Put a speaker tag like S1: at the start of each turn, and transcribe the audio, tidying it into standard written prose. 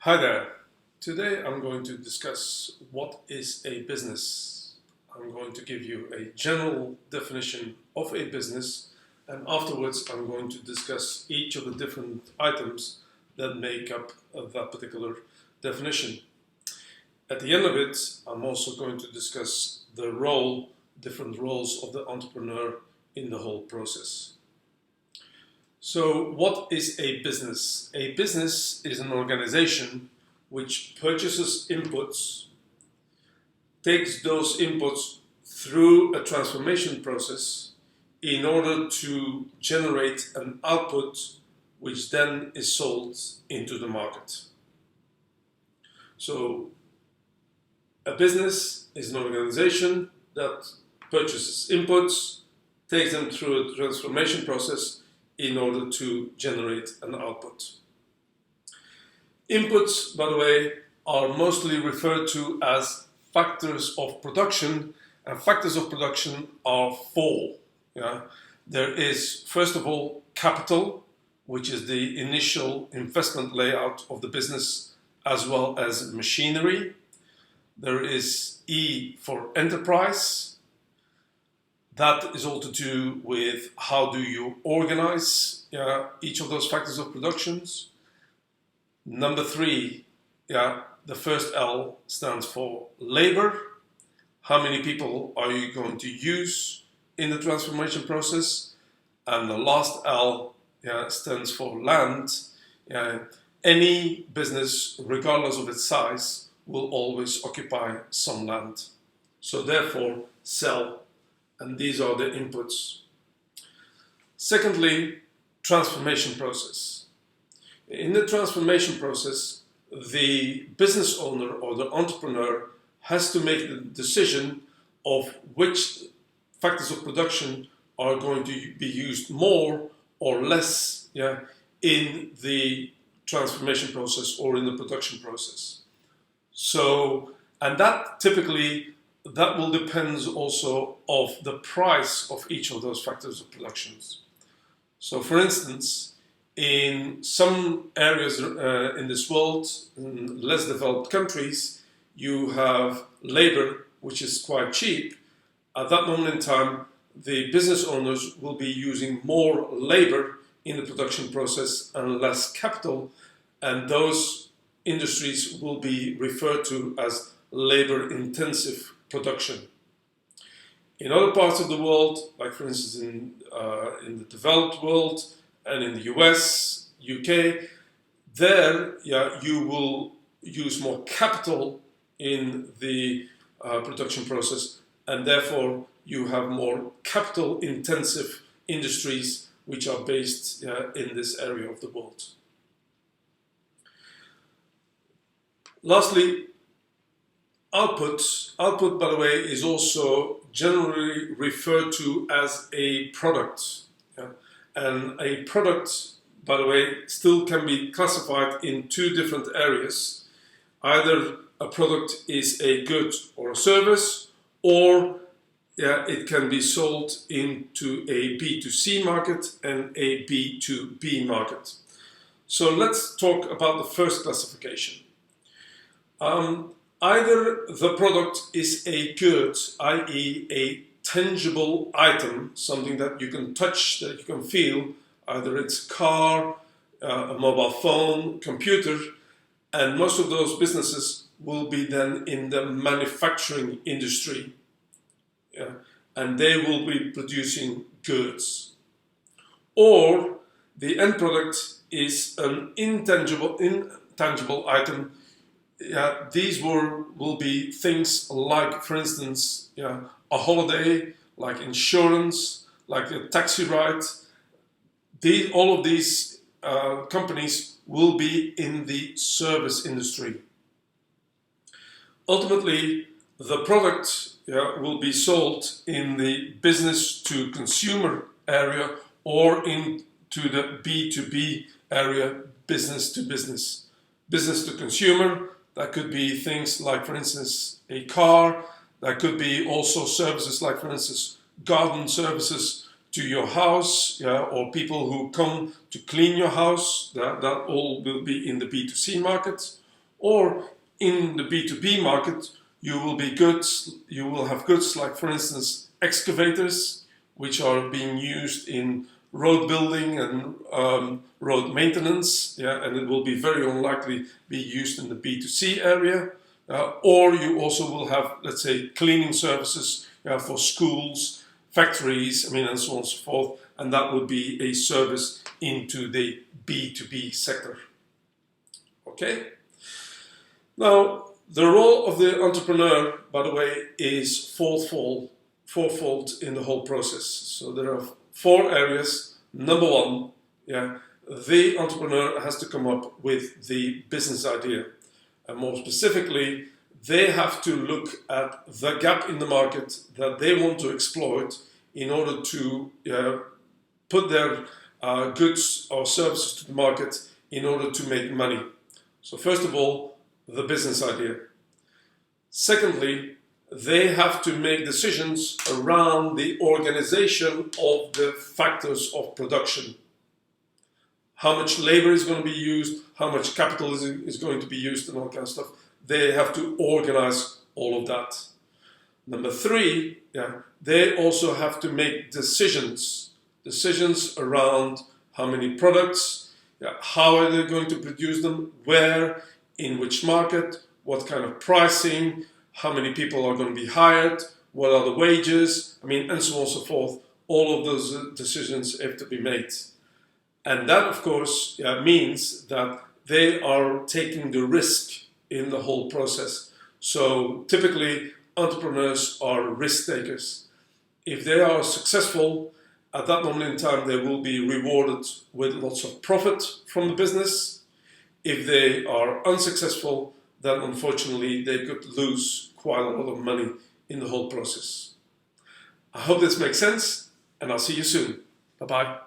S1: Hi there. Today I'm going to discuss what is a business. I'm going to give you a general definition of a business, and afterwards I'm going to discuss each of the different items that make up that particular definition. At the end of it, I'm also going to discuss different roles of the entrepreneur in the whole process. So, what is a business? A business is an organization which purchases inputs, takes those inputs through a transformation process in order to generate an output which then is sold into the market. So, a business is an organization that purchases inputs, takes them through a transformation process in order to generate an output. Inputs, by the way, are mostly referred to as factors of production, and factors of production are four. Yeah? There is, first of all, capital, which is the initial investment layout of the business, as well as machinery. There is E for enterprise. That is all to do with how do you organize each of those factors of productions. Number three, the first L stands for labor. How many people are you going to use in the transformation process? And the last L stands for land. Any business, regardless of its size, will always occupy some land. So therefore, sell. And these are the inputs. Secondly, transformation process. In the transformation process, the business owner or the entrepreneur has to make the decision of which factors of production are going to be used more or less in the transformation process or in the production process. So, and that typically will depend also of the price of each of those factors of productions. So, for instance, in some areas in this world, in less developed countries, you have labor which is quite cheap. At that moment in time, the business owners will be using more labor in the production process and less capital, and those industries will be referred to as labor-intensive production. In other parts of the world, like for instance in the developed world and in the US, UK, there you will use more capital in the production process, and therefore you have more capital-intensive industries which are based in this area of the world. Lastly, output, by the way, is also generally referred to as a product. And a product, by the way, still can be classified in two different areas. Either a product is a good or a service, or it can be sold into a B2C market and a B2B market. So let's talk about the first classification. Either the product is a good, i.e. a tangible item, something that you can touch, that you can feel, either it's a car, a mobile phone, computer, and most of those businesses will be then in the manufacturing industry, and they will be producing goods. Or the end product is an intangible item. These will be things like, for instance, a holiday, like insurance, like a taxi ride. All of these companies will be in the service industry. Ultimately, the product will be sold in the business to consumer area or into the B2B area, business to business. Business to consumer, that could be things like, for instance, a car. That could be also services like, for instance, garden services to your house, or people who come to clean your house. That all will be in the B2C market. Or in the B2B market, you will have goods like, for instance, excavators, which are being used in road building and road maintenance, yeah, and it will be very unlikely be used in the B2C area. Or you also will have, let's say, cleaning services for schools, factories, and so on and so forth, and that would be a service into the B2B sector. Okay? Now, the role of the entrepreneur, by the way, is fourfold in the whole process. So there are 4 areas. Number 1, the entrepreneur has to come up with the business idea. And more specifically, they have to look at the gap in the market that they want to exploit in order to put their goods or services to the market in order to make money. So first of all, the business idea. Secondly, they have to make decisions around the organization of the factors of production. How much labor is going to be used, how much capital is going to be used, and all kind of stuff. They have to organize all of that. Number 3, they also have to make decisions around how many products, how are they going to produce them, where, in which market, what kind of pricing, how many people are going to be hired, what are the wages, and so on and so forth. All of those decisions have to be made. And that, of course, means that they are taking the risk in the whole process. So typically, entrepreneurs are risk takers. If they are successful, at that moment in time, they will be rewarded with lots of profit from the business. If they are unsuccessful, then unfortunately, they could lose quite a lot of money in the whole process. I hope this makes sense, and I'll see you soon. Bye-bye.